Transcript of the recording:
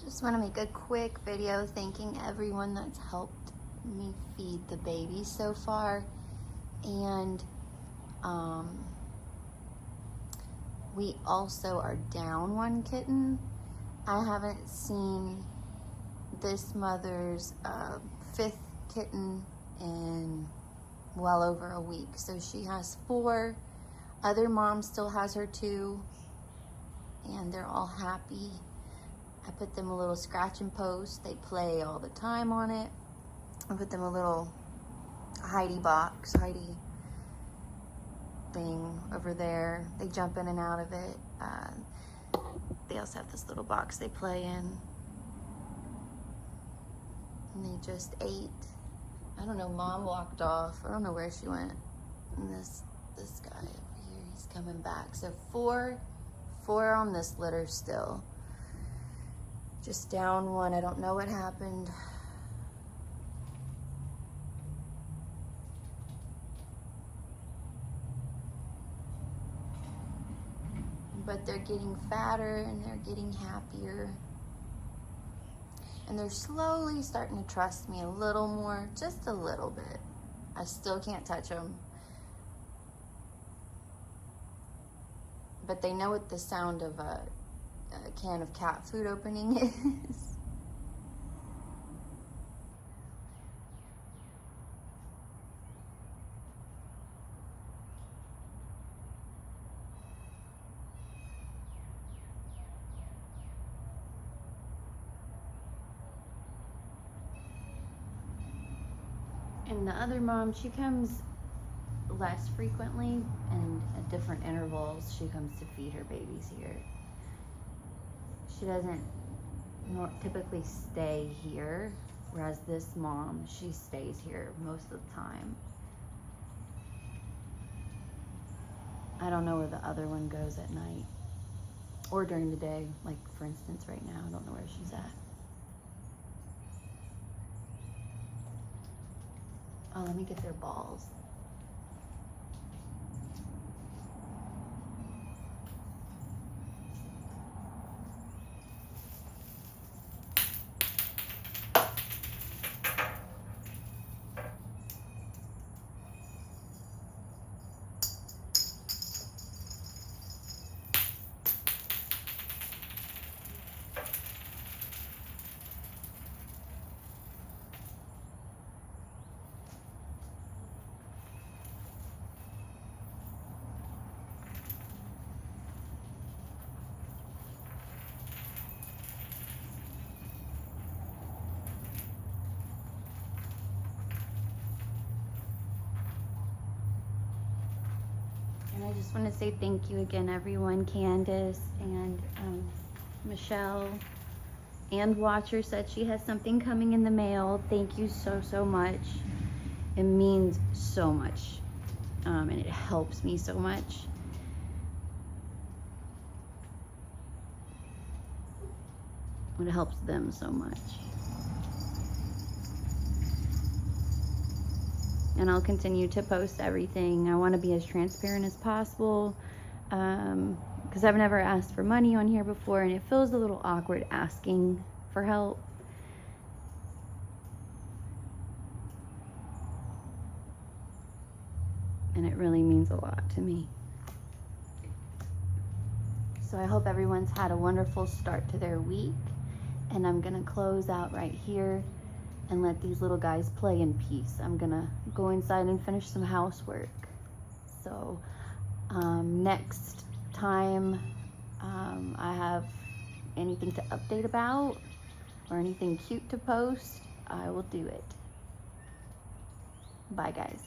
Just want to make a quick video thanking everyone that's helped me feed the baby so far. And we also are down one kitten. I haven't seen this mother's fifth kitten in well over a week. So she has 4. Other mom still has her 2, and they're all happy. I put them a little scratching post. They play all the time on it. I put them a little Heidi box, Heidi thing over there. They jump in and out of it. They also have this little box they play in. And they just ate. I don't know, mom walked off. I don't know where she went. And this guy over here, he's coming back. So 4 on this litter still. Just down one. I don't know what happened. But they're getting fatter and they're getting happier. And they're slowly starting to trust me a little more, just a little bit. I still can't touch them. But they know what the sound of a can of cat food opening is. And the other mom, she comes less frequently and at different intervals. She comes to feed her babies here. She doesn't typically stay here, whereas this mom, she stays here most of the time. I don't know where the other one goes at night or during the day. Like, for instance, right now, I don't know where she's at. Oh, let me get their balls. And I just want to say thank you again, everyone. Candace and Michelle and Watcher said she has something coming in the mail. Thank you so much. It means so much, and it helps me so much. It helps them so much. And I'll continue to post everything. I want to be as transparent as possible, because I've never asked for money on here before, and it feels a little awkward asking for help. And it really means a lot to me. So I hope everyone's had a wonderful start to their week. And I'm gonna close out right here and let these little guys play in peace. I'm gonna go inside and finish some housework. So next time I have anything to update about or anything cute to post, I will do it. Bye, guys.